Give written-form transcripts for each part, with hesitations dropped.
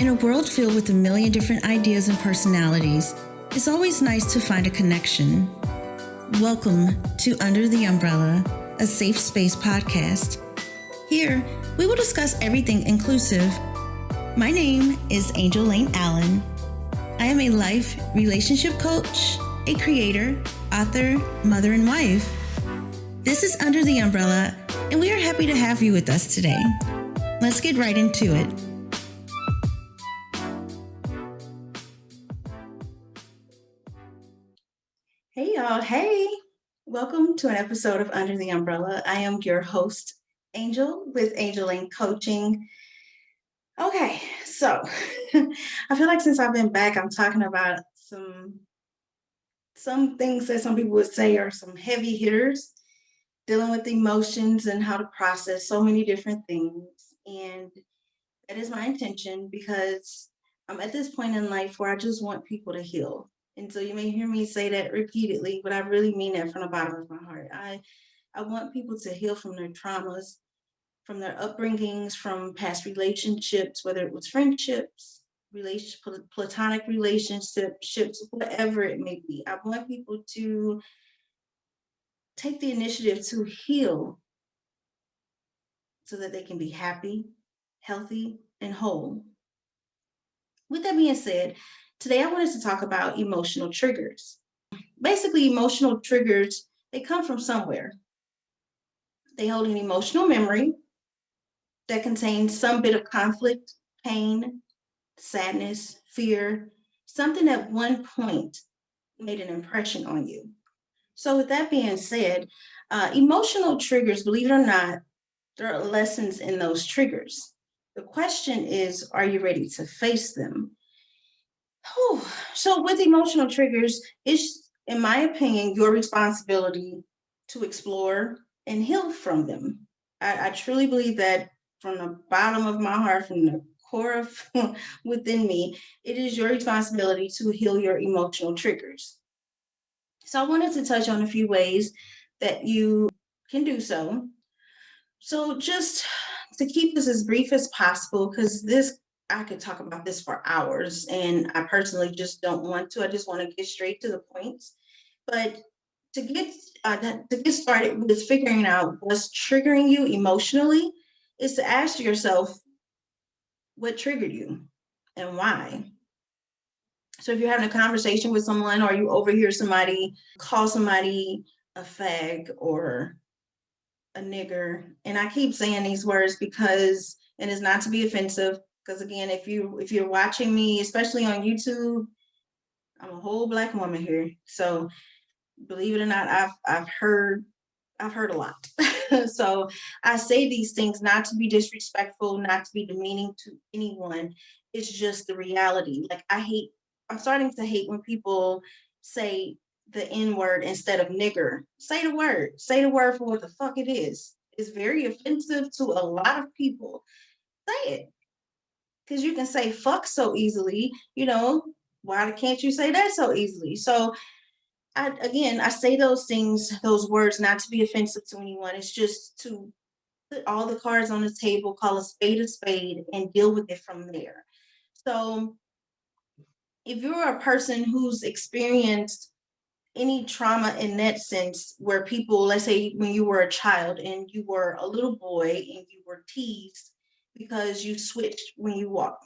In a world filled with a million different ideas and personalities, it's always nice to find a connection. Welcome to Under the Umbrella, a safe space podcast. Here, we will discuss everything inclusive. My name is Angel Lane Allen. I am a life relationship coach, a creator, author, mother, and wife. This is Under the Umbrella, and we are happy to have you with us today. Let's get right into it. Hey y'all, hey! Welcome to an episode of Under the Umbrella. I am your host, Angel, with Angel Lane Coaching. Okay, so I feel like since I've been back, I'm talking about some things that some people would say are some heavy hitters, dealing with emotions and how to process so many different things. And that is my intention because I'm at this point in life where I just want people to heal. And so you may hear me say that repeatedly, but I really mean that from the bottom of my heart. I want people to heal from their traumas, from their upbringings, from past relationships, whether it was friendships, platonic relationships, whatever it may be. I want people to take the initiative to heal so that they can be happy, healthy, and whole. With that being said, today I wanted to talk about emotional triggers. Basically, emotional triggers, they come from somewhere. They hold an emotional memory that contains some bit of conflict, pain, sadness, fear, something at one point made an impression on you. So with that being said, emotional triggers, believe it or not, there are lessons in those triggers. The question is, are you ready to face them? So with emotional triggers, it's, in my opinion, your responsibility to explore and heal from them. I truly believe that from the bottom of my heart, from the core of within me, it is your responsibility to heal your emotional triggers. So I wanted to touch on a few ways that you can do so. So just to keep this as brief as possible, because I could talk about this for hours, and I personally just don't want to. I just want to get straight to the points. But to get started with figuring out what's triggering you emotionally is to ask yourself what triggered you and why. So if you're having a conversation with someone, or you overhear somebody call somebody a fag or a nigger, and I keep saying these words because, and it's not to be offensive, because again, if you're watching me, especially on YouTube, I'm a whole Black woman here. So believe it or not, I've heard a lot. So I say these things not to be disrespectful, not to be demeaning to anyone. It's just the reality. Like I'm starting to hate when people say the N word instead of nigger. Say the word. Say the word for what the fuck it is. It's very offensive to a lot of people. Say it. Because you can say fuck so easily, why can't you say that so easily? So I say those things, those words, not to be offensive to anyone. It's just to put all the cards on the table, call a spade, and deal with it from there. So if you're a person who's experienced any trauma in that sense, where people, let's say when you were a child and you were a little boy and you were teased because you switched when you walk,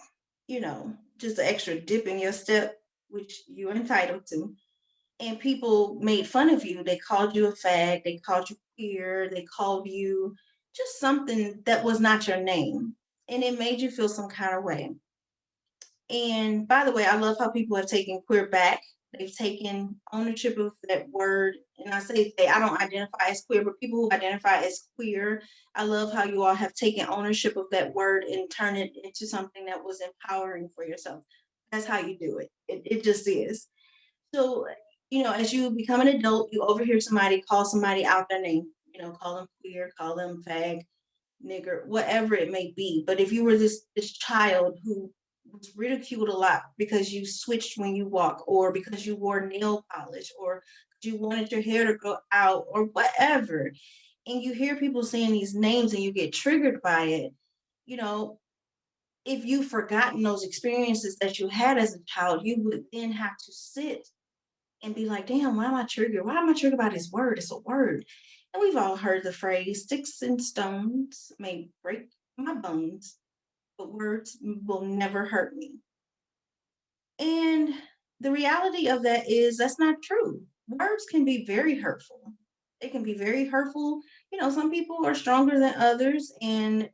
just an extra dip in your step, which you're entitled to, and people made fun of you. They called you a fag, they called you queer, they called you just something that was not your name, and it made you feel some kind of way. And by the way, I love how people have taken queer back. They've taken ownership of that word. And I say I don't identify as queer, but people who identify as queer, I love how you all have taken ownership of that word and turned it into something that was empowering for yourself. That's how you do it. It just is. So, as you become an adult, you overhear somebody call somebody out their name, call them queer, call them fag, nigger, whatever it may be. But if you were this child who was ridiculed a lot because you switched when you walk, or because you wore nail polish, or you wanted your hair to grow out, or whatever, and you hear people saying these names and you get triggered by it, if you've forgotten those experiences that you had as a child, you would then have to sit and be like, damn, why am I triggered? Why am I triggered by this word? It's a word. And we've all heard the phrase, sticks and stones may break my bones, but words will never hurt me. And the reality of that is that's not true. Words can be very hurtful. They can be very hurtful. You know, some people are stronger than others, and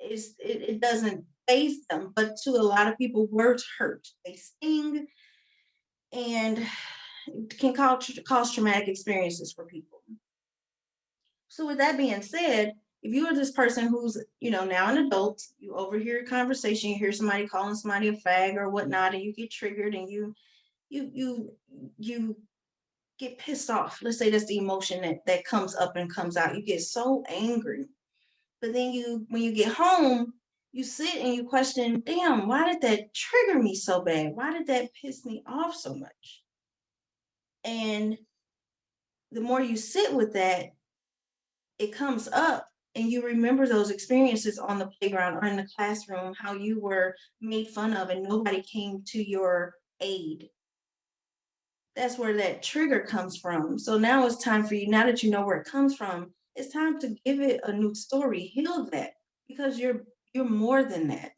it doesn't phase them. But to a lot of people, words hurt. They sting, and can cause traumatic experiences for people. So with that being said, if you are this person who's, you know, now an adult, you overhear a conversation, you hear somebody calling somebody a fag or whatnot, and you get triggered and you get pissed off. Let's say that's the emotion that comes up and comes out. You get so angry. But then when you get home, you sit and you question, damn, why did that trigger me so bad? Why did that piss me off so much? And the more you sit with that, it comes up and you remember those experiences on the playground or in the classroom, how you were made fun of and nobody came to your aid. That's where that trigger comes from. So now it's time for you, now that you know where it comes from, it's time to give it a new story, heal that, because you're more than that.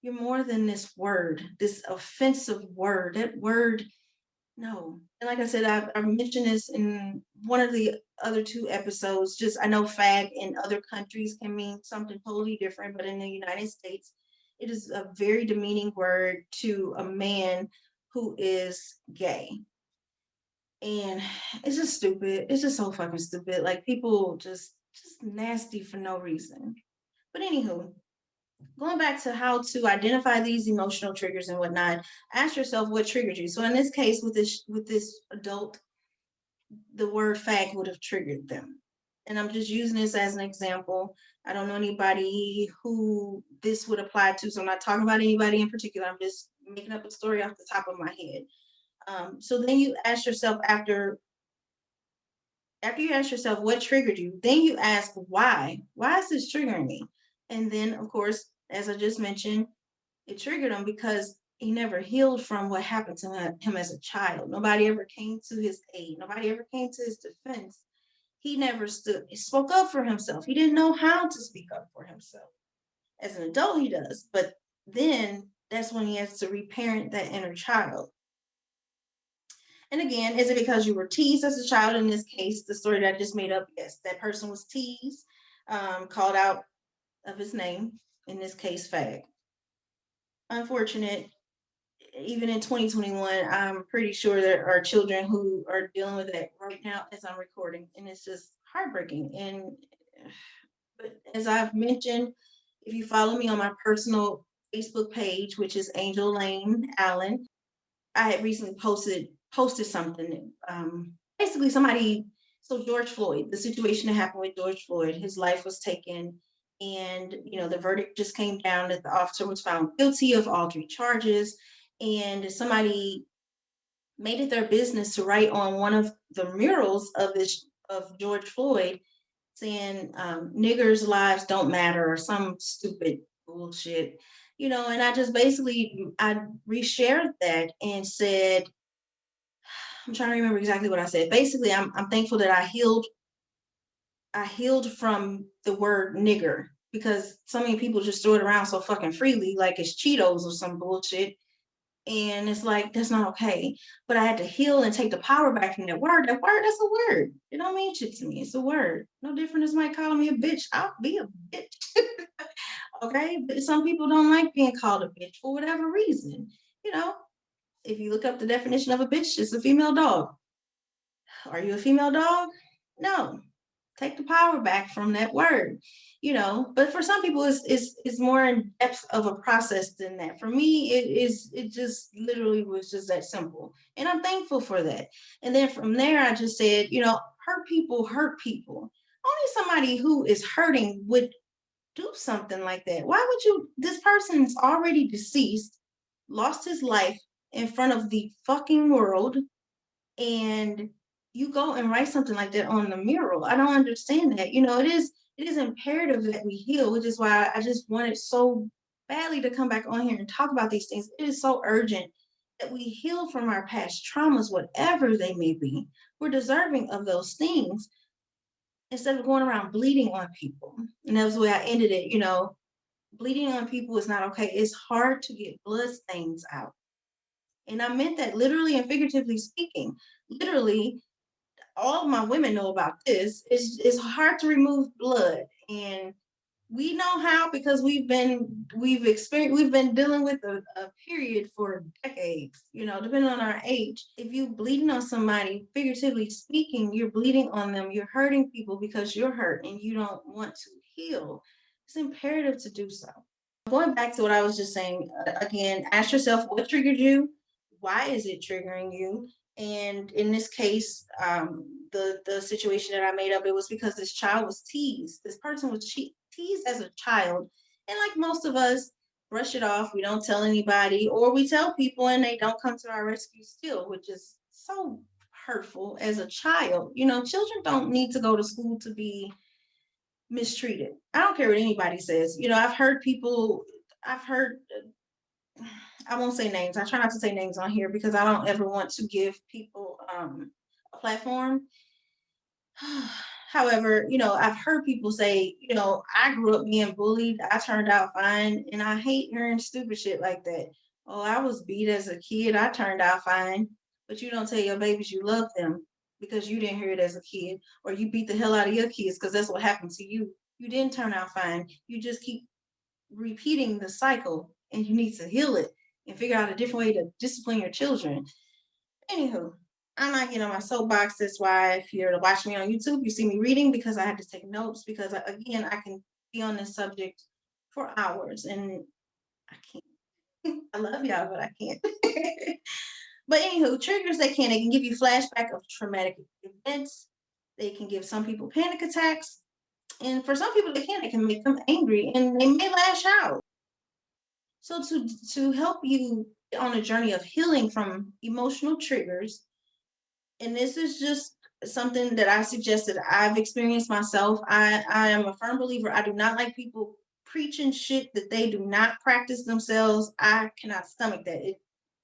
You're more than this word, this offensive word. That word, no. And like I said, I've mentioned this in one of the other two episodes. Just I know fag in other countries can mean something totally different, but in the United States, it is a very demeaning word to a man who is gay. And it's just stupid. It's just so fucking stupid. Like people just nasty for no reason. But anywho, going back to how to identify these emotional triggers and whatnot, ask yourself what triggered you. So in this case, with this adult, the word fag would have triggered them. And I'm just using this as an example. I don't know anybody who this would apply to, so I'm not talking about anybody in particular. I'm just making up a story off the top of my head. So then you ask yourself after you ask yourself what triggered you, then you ask why. Why is this triggering me? And then, of course, as I just mentioned, it triggered him because he never healed from what happened to him as a child. Nobody ever came to his aid. Nobody ever came to his defense. He never spoke up for himself. He didn't know how to speak up for himself. As an adult, he does, but then that's when he has to reparent that inner child. And again, is it because you were teased as a child? In this case, the story that I just made up, yes, that person was teased, called out of his name, in this case, fag. Unfortunate, even in 2021, I'm pretty sure there are children who are dealing with that right now as I'm recording, and it's just heartbreaking. And but as I've mentioned, if you follow me on my personal Facebook page, which is Angel Lane Allen, I had recently posted something. Basically, somebody. So George Floyd, the situation that happened with George Floyd, his life was taken, and the verdict just came down that the officer was found guilty of all three charges, and somebody made it their business to write on one of the murals of George Floyd, saying niggers' lives don't matter or some stupid bullshit, and I just basically I reshared that and said, I'm trying to remember exactly what I said. Basically, I'm thankful that I healed from the word nigger, because so many people just throw it around so fucking freely like it's Cheetos or some bullshit. And it's like, that's not okay. But I had to heal and take the power back from that word. That word, that's a word. It don't mean shit to me. It's a word. No different as somebody calling me a bitch. I'll be a bitch. Okay? But some people don't like being called a bitch for whatever reason. You know, if you look up the definition of a bitch, it's a female dog. Are you a female dog? No. Take the power back from that word, but for some people it's more in depth of a process than that. For me, it just literally was just that simple, and I'm thankful for that. And then from there I just said, hurt people hurt people. Only somebody who is hurting would do something like that. Why would you? This person's already deceased, lost his life in front of the fucking world, and you go and write something like that on the mural. I don't understand that. It is imperative that we heal, which is why I just wanted so badly to come back on here and talk about these things. It is so urgent that we heal from our past traumas, whatever they may be. We're deserving of those things instead of going around bleeding on people. And that was the way I ended it. Bleeding on people is not okay. It's hard to get blood stains out. And I meant that literally and figuratively speaking. Literally, all of my women know about this. It's hard to remove blood. And we know how because we've been dealing with a period for decades, depending on our age. If you bleeding on somebody, figuratively speaking, you're bleeding on them, you're hurting people because you're hurt and you don't want to heal. It's imperative to do so. Going back to what I was just saying, again, ask yourself what triggered you, why is it triggering you? And in this case, the situation that I made up, it was because this child was teased. This person was teased as a child, and like most of us, brush it off. We don't tell anybody, or we tell people and they don't come to our rescue still, which is so hurtful as a child. Children don't need to go to school to be mistreated. I don't care what anybody says. I've heard, I won't say names. I try not to say names on here because I don't ever want to give people a platform. However, I've heard people say, I grew up being bullied. I turned out fine. And I hate hearing stupid shit like that. Oh, I was beat as a kid. I turned out fine. But you don't tell your babies you love them because you didn't hear it as a kid, or you beat the hell out of your kids because that's what happened to you. You didn't turn out fine. You just keep repeating the cycle, and you need to heal it and figure out a different way to discipline your children. Anywho, I'm not getting on my soapbox. That's why if you're to watch me on YouTube, you see me reading because I had to take notes because, again, I can be on this subject for hours and I can't. I love y'all, but I can't. But anywho, triggers they can give you flashback of traumatic events. They can give some people panic attacks. And for some people, they can make them angry and they may lash out. So to help you on a journey of healing from emotional triggers, and this is just something that I suggested, I've experienced myself. I am a firm believer. I do not like people preaching shit that they do not practice themselves. I cannot stomach that. It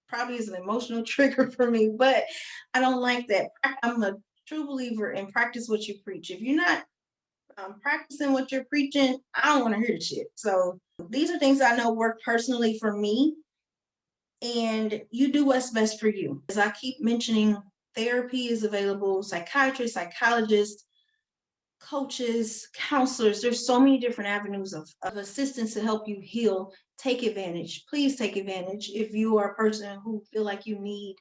probably is an emotional trigger for me, but I don't like that. I'm a true believer in practice what you preach. If you're not practicing what you're preaching, I don't want to hear the shit. So these are things I know work personally for me, and you do what's best for you. As I keep mentioning, therapy is available, psychiatrists, psychologists, coaches, counselors. There's so many different avenues of assistance to help you heal. Take advantage. Please take advantage. If you are a person who feel like you need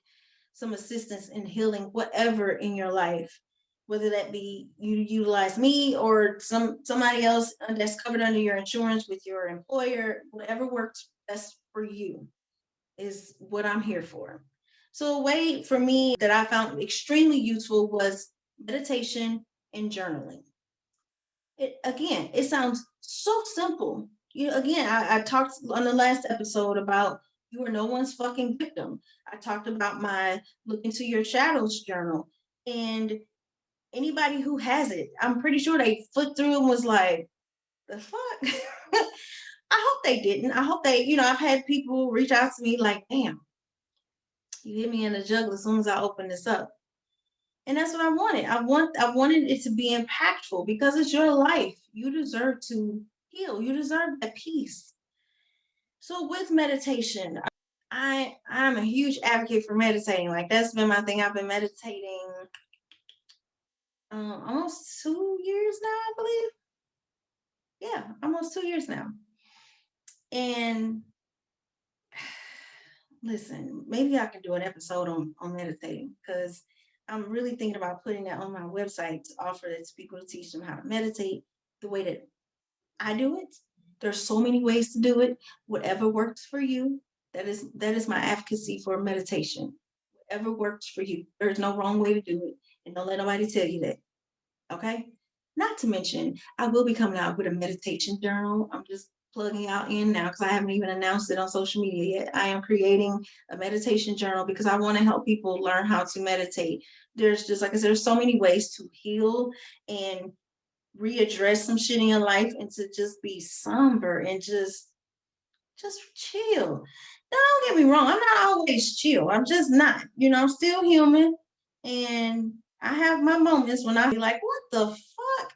some assistance in healing whatever in your life, whether that be you utilize me or somebody else that's covered under your insurance with your employer, whatever works best for you is what I'm here for. So a way for me that I found extremely useful was meditation and journaling. It sounds so simple. I talked on the last episode about you are no one's fucking victim. I talked about my look into your shadows journal, and anybody who has it, I'm pretty sure they flipped through and was like, the fuck? I hope they didn't. I hope I've had people reach out to me like, damn, you hit me in the jugular as soon as I open this up. And that's what I wanted. I wanted it to be impactful because it's your life. You deserve to heal. You deserve that peace. So with meditation, I'm a huge advocate for meditating. Like that's been my thing. I've been meditating almost 2 years now, I believe. Yeah, almost 2 years now. And listen, maybe I can do an episode on meditating because I'm really thinking about putting that on my website to offer it to people to teach them how to meditate the way that I do it. There's so many ways to do it. Whatever works for you, that is my advocacy for meditation. Whatever works for you. There's no wrong way to do it. And don't let nobody tell you that. Okay? Not to mention, I will be coming out with a meditation journal. I'm just plugging out in now because I haven't even announced it on social media yet. I am creating a meditation journal because I want to help people learn how to meditate. There's just, like I said, there's so many ways to heal and readdress some shit in your life and to just be somber and just Just chill. Now, don't get me wrong. I'm not always chill. I'm just not. I'm still human. And I have my moments when I be like, what the fuck?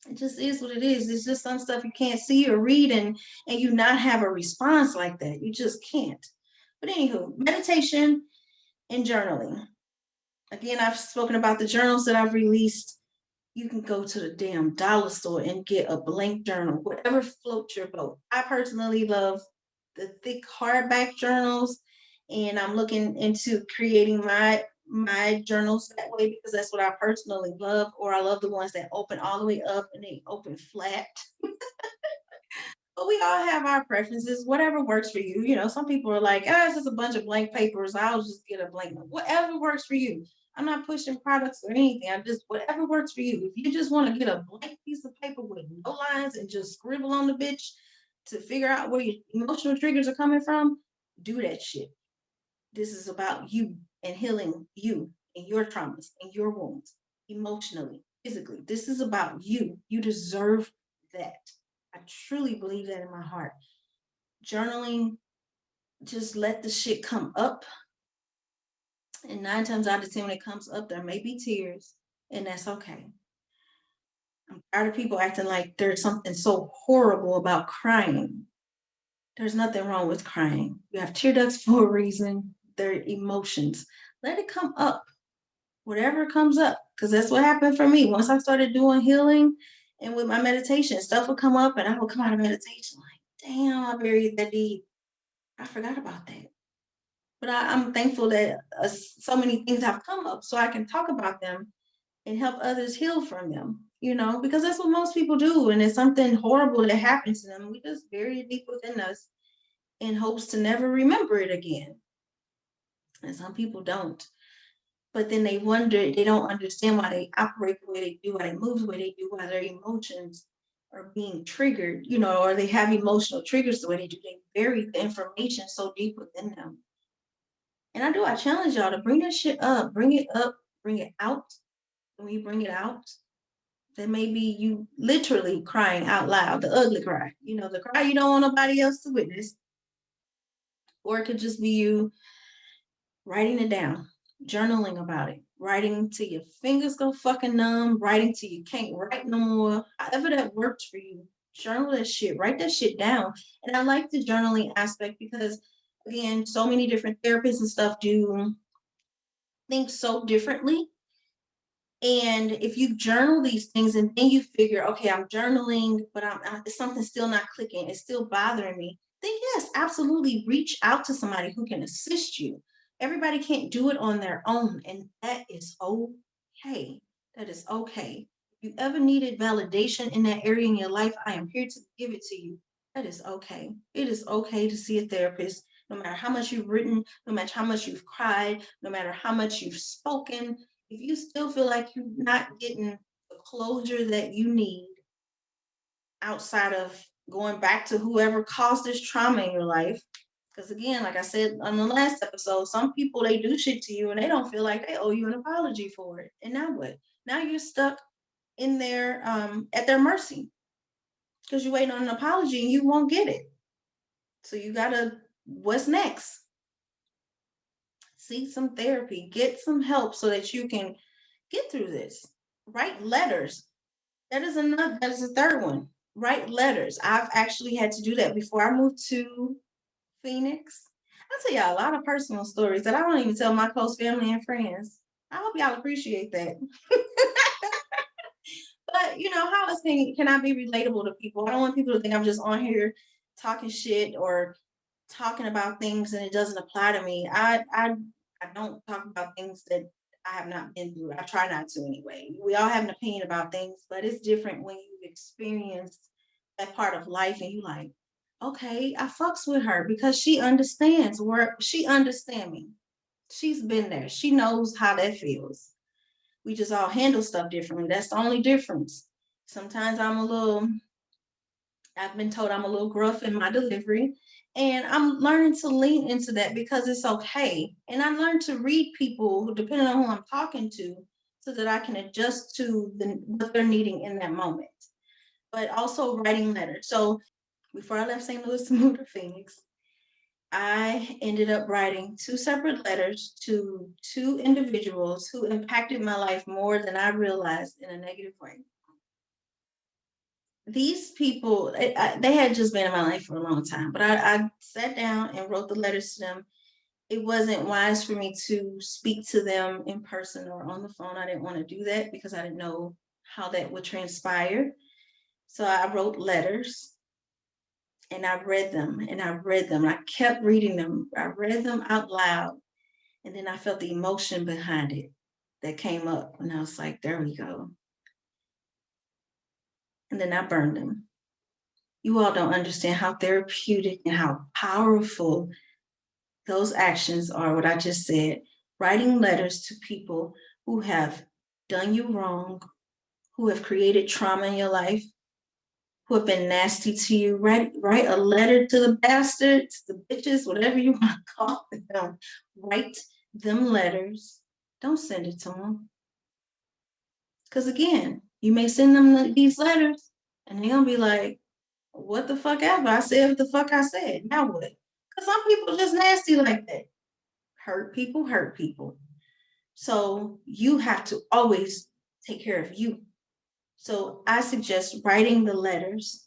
It just is what it is. It's just some stuff you can't see or read and you not have a response like that. You just can't. But anywho, meditation and journaling. Again, I've spoken about the journals that I've released. You can go to the damn dollar store and get a blank journal, whatever floats your boat. I personally love the thick hardback journals, and I'm looking into creating my journals that way because that's what I personally love. Or I love the ones that open all the way up and they open flat. But we all have our preferences, whatever works for you. Some people are like, it's just a bunch of blank papers. I'll just get a blank one. Whatever works for you. I'm not pushing products or anything. I'm just whatever works for you. If you just want to get a blank piece of paper with no lines and just scribble on the bitch to figure out where your emotional triggers are coming from, do that shit. This is about you and healing you and your traumas and your wounds emotionally, physically. This is about you. You deserve that. I truly believe that in my heart. Journaling, just let the shit come up. And 9 times out of 10, when it comes up, there may be tears, and that's okay. I'm tired of people acting like there's something so horrible about crying. There's nothing wrong with crying. You have tear ducts for a reason. They're emotions. Let it come up. Whatever comes up, because that's what happened for me. Once I started doing healing and with my meditation, stuff would come up and I would come out of meditation like, damn, I buried that deep. I forgot about that. But I'm thankful that so many things have come up so I can talk about them and help others heal from them, because that's what most people do. And it's something horrible that happens to them. We just bury it deep within us in hopes to never remember it again. And some people don't. But then they wonder, they don't understand why they operate the way they do, why they move the way they do, why their emotions are being triggered, or they have emotional triggers the way they do. They bury the information so deep within them. And I challenge y'all to bring that shit up, bring it out. When you bring it out, then maybe you literally crying out loud, the ugly cry, the cry you don't want nobody else to witness. Or it could just be you writing it down, journaling about it, writing till your fingers go fucking numb, writing till you can't write no more. However that works for you, journal that shit, write that shit down. And I like the journaling aspect because, again, so many different therapists and stuff do things so differently. And if you journal these things and then you figure, okay, I'm journaling, but something's still not clicking, it's still bothering me, then yes, absolutely reach out to somebody who can assist you. Everybody can't do it on their own, and that is okay. That is okay. If you ever needed validation in that area in your life, I am here to give it to you. That is okay. It is okay to see a therapist, no matter how much you've written, no matter how much you've cried, no matter how much you've spoken. If you still feel like you're not getting the closure that you need outside of going back to whoever caused this trauma in your life, because again, like I said on the last episode, some people, they do shit to you and they don't feel like they owe you an apology for it. And now what? Now you're stuck in their at their mercy because you're waiting on an apology and you won't get it. So you gotta, what's next? Seek some therapy, get some help so that you can get through this. Write letters. That is a third one. Write letters. I've actually had to do that before I moved to Phoenix. I'll tell y'all a lot of personal stories that I don't even tell my close family and friends. I hope y'all appreciate that. But how else can I be relatable to people? I don't want people to think I'm just on here talking shit or talking about things and it doesn't apply to me. I don't talk about things that I have not been through. I try not to anyway. We all have an opinion about things, but it's different when you've experienced that part of life and you like, okay, I fucks with her because she understands where she understands me. She's been there. She knows how that feels. We just all handle stuff differently. That's the only difference. Sometimes I've been told I'm a little gruff in my delivery, and I'm learning to lean into that because it's okay. And I learned to read people depending on who I'm talking to so that I can adjust to what they're needing in that moment. But also writing letters. So before I left St. Louis to move to Phoenix, I ended up writing 2 separate letters to 2 individuals who impacted my life more than I realized in a negative way. These people, they had just been in my life for a long time, but I sat down and wrote the letters to them. It wasn't wise for me to speak to them in person or on the phone. I didn't want to do that because I didn't know how that would transpire. So I wrote letters and I read them and I read them. I kept reading them. I read them out loud. And then I felt the emotion behind it that came up. And I was like, there we go. And then I burned them. You all don't understand how therapeutic and how powerful those actions are, what I just said. Writing letters to people who have done you wrong, who have created trauma in your life, who have been nasty to you. Write a letter to the bastards, the bitches, whatever you want to call them. Write them letters. Don't send it to them. Because again, you may send them these letters and they're going to be like, what the fuck ever? I said what the fuck I said. Now what? Because some people just nasty like that. Hurt people hurt people. So you have to always take care of you. So I suggest writing the letters.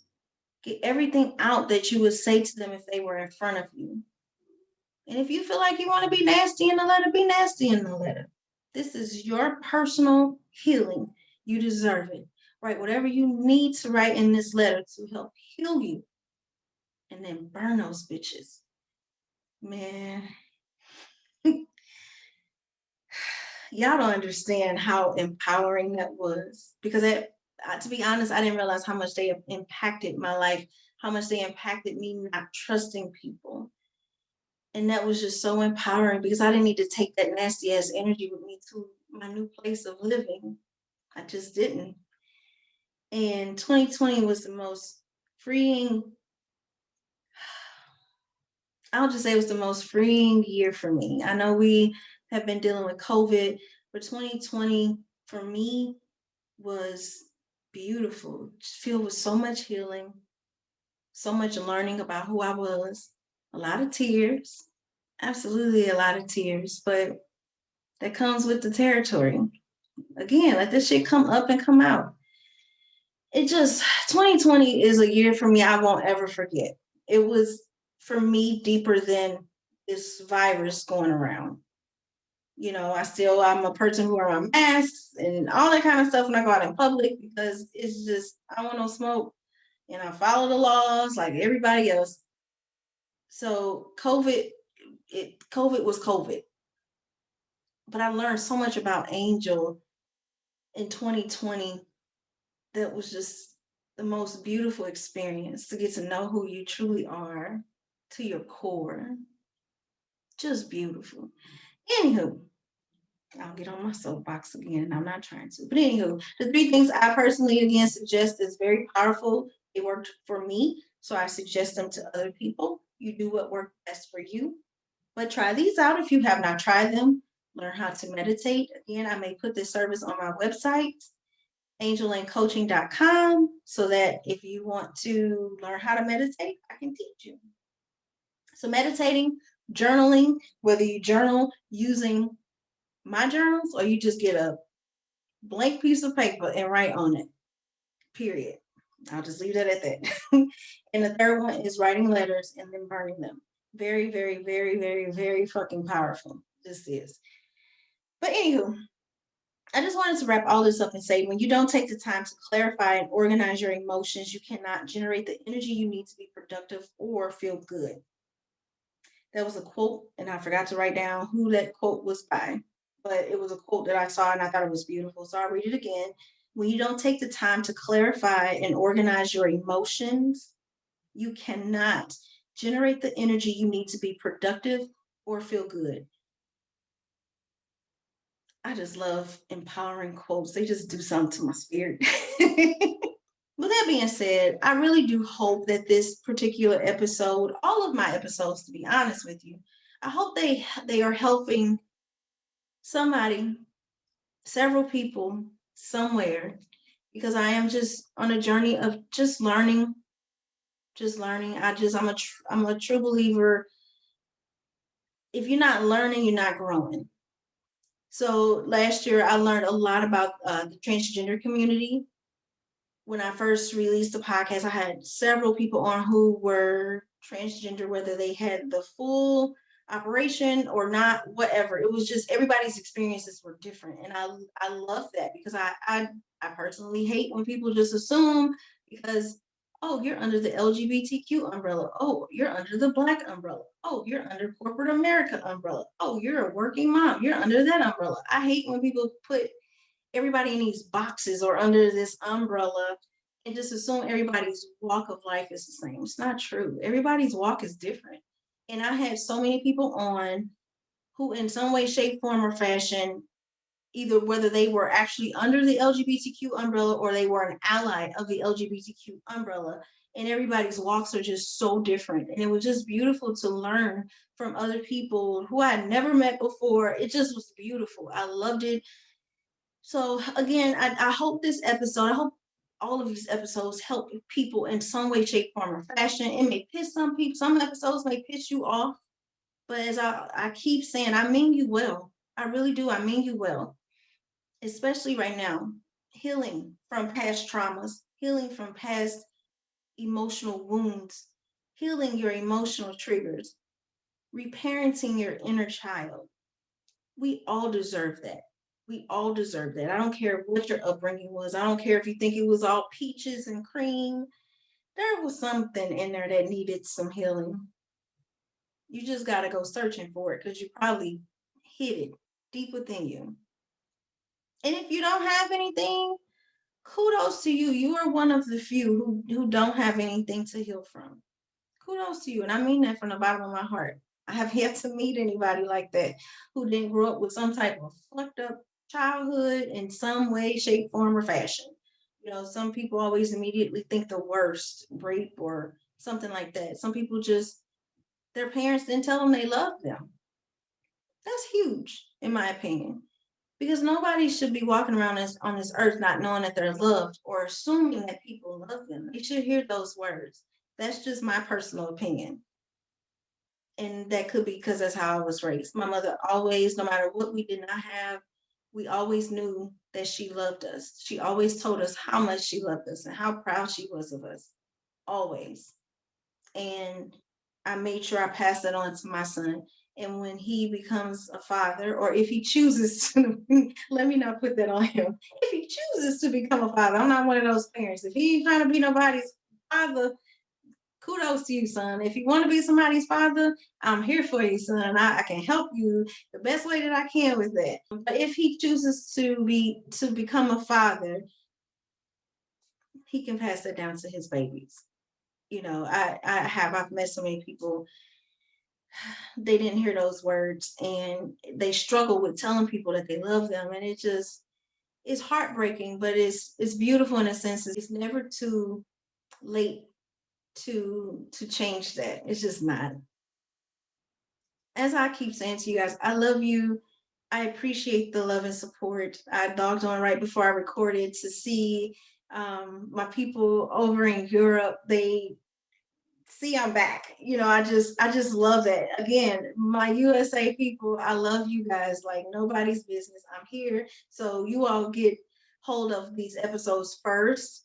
Get everything out that you would say to them if they were in front of you. And if you feel like you want to be nasty in the letter, be nasty in the letter. This is your personal healing. You deserve it. Write whatever you need to write in this letter to help heal you. And then burn those bitches. Man. Y'all don't understand how empowering that was. Because to be honest, I didn't realize how much they impacted my life, how much they impacted me not trusting people. And that was just so empowering because I didn't need to take that nasty ass energy with me to my new place of living. I just didn't. And 2020 was the most freeing, I'll just say it was the most freeing year for me. I know we have been dealing with COVID, but 2020 for me was beautiful, filled with so much healing, so much learning about who I was, a lot of tears, absolutely a lot of tears, but that comes with the territory. Again, let this shit come up and come out. 2020 is a year for me I won't ever forget. It was, for me, deeper than this virus going around. You know, I'm a person who wear my masks and all that kind of stuff when I go out in public because it's just, I want no smoke and I follow the laws like everybody else. So COVID was COVID. But I learned so much about Angel in 2020 that was just the most beautiful experience to get to know who you truly are to your core. Just beautiful. Anywho, I'll get on my soapbox again. I'm not trying to. But anywho, the 3 things I personally, again, suggest is very powerful. They worked for me, so I suggest them to other people. You do what worked best for you. But try these out if you have not tried them. Learn how to meditate. Again, I may put this service on my website, angelandcoaching.com, so that if you want to learn how to meditate, I can teach you. So meditating, journaling, whether you journal using my journals or you just get a blank piece of paper and write on it, period. I'll just leave that at that. And the third one is writing letters and then burning them. Very, very, very, very, very fucking powerful. This is. But anywho, I just wanted to wrap all this up and say, when you don't take the time to clarify and organize your emotions, you cannot generate the energy you need to be productive or feel good. That was a quote, and I forgot to write down who that quote was by, but it was a quote that I saw and I thought it was beautiful. So I'll read it again. When you don't take the time to clarify and organize your emotions, you cannot generate the energy you need to be productive or feel good. I just love empowering quotes. They just do something to my spirit. With that being said, I really do hope that this particular episode, all of my episodes, to be honest with you, I hope they are helping somebody, several people, somewhere, because I am just on a journey of just learning just learning. I'm a true believer. If you're not learning, you're not growing. So last year, I learned a lot about the transgender community. When I first released the podcast, I had several people on who were transgender, whether they had the full operation or not, whatever. It was just everybody's experiences were different. And I love that because I personally hate when people just assume because, oh, you're under the LGBTQ umbrella. Oh, you're under the Black umbrella. Oh, you're under corporate America umbrella. Oh, you're a working mom. You're under that umbrella. I hate when people put everybody in these boxes or under this umbrella and just assume everybody's walk of life is the same. It's not true. Everybody's walk is different. And I had so many people on who in some way, shape, form, or fashion, either whether they were actually under the LGBTQ umbrella or they were an ally of the LGBTQ umbrella. And everybody's walks are just so different. And it was just beautiful to learn from other people who I had never met before. It just was beautiful. I loved it. So again, I hope this episode, I hope all of these episodes help people in some way, shape, form, or fashion. It may piss some people, some episodes may piss you off, but as I keep saying, I mean you well. I really do. I mean you well, especially right now. Healing from past traumas, healing from past emotional wounds, healing your emotional triggers, reparenting your inner child. We all deserve that. We all deserve that. I don't care what your upbringing was. I don't care if you think it was all peaches and cream. There was something in there that needed some healing. You just got to go searching for it because you probably hid it deep within you. And if you don't have anything, kudos to you. You are one of the few who don't have anything to heal from. Kudos to you. And I mean that from the bottom of my heart. I have yet to meet anybody like that who didn't grow up with some type of fucked up childhood in some way, shape, form, or fashion. You know, some people always immediately think the worst, rape or something like that. Some people just, their parents didn't tell them they loved them. That's huge, in my opinion, because nobody should be walking around on this earth not knowing that they're loved or assuming that people love them. They should hear those words. That's just my personal opinion. And that could be because that's how I was raised. My mother always, no matter what we did not have, we always knew that she loved us. She always told us how much she loved us and how proud she was of us, always. And I made sure I passed that on to my son. And when he becomes a father, or if he chooses to, let me not put that on him. If he chooses to become a father, I'm not one of those parents. If he ain't trying to be nobody's father, kudos to you, son. If you want to be somebody's father, I'm here for you, son. I can help you the best way that I can with that. But if he chooses to become a father, he can pass that down to his babies. You know, I've met so many people, they didn't hear those words and they struggle with telling people that they love them. And it's heartbreaking, but it's beautiful in a sense. It's never too late to change that. It's just not. As I keep saying to you guys, I love you. I appreciate the love and support. I dogged on right before I recorded to see my people over in Europe. They see I'm back. You know, I just love that. Again, my USA people, I love you guys like nobody's business. I'm here. So you all get hold of these episodes first.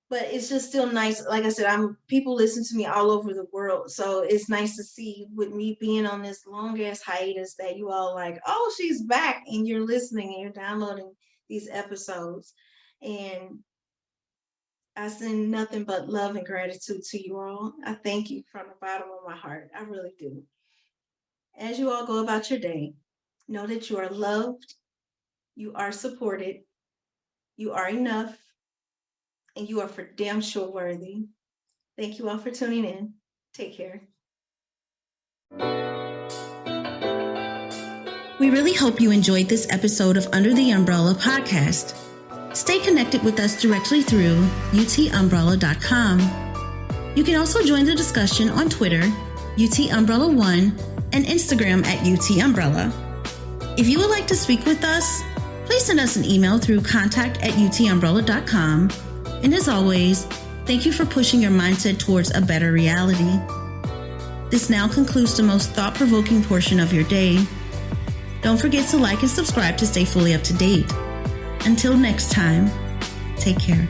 But it's just still nice. Like I said, people listen to me all over the world. So it's nice to see with me being on this long ass hiatus that you all like, oh, she's back and you're listening and you're downloading these episodes. And I send nothing but love and gratitude to you all. I thank you from the bottom of my heart. I really do. As you all go about your day, know that you are loved, you are supported, you are enough, and you are for damn sure worthy. Thank you all for tuning in. Take care. We really hope you enjoyed this episode of Under the Umbrella podcast. Stay connected with us directly through utumbrella.com. You can also join the discussion on Twitter, UTUmbrella1, and Instagram at UTUmbrella. If you would like to speak with us, please send us an email through contact@utumbrella.com. And as always, Thank you for pushing your mindset towards a better reality. This now concludes the most thought-provoking portion of your day. Don't forget to like and subscribe to stay fully up to date. Until next time, take care.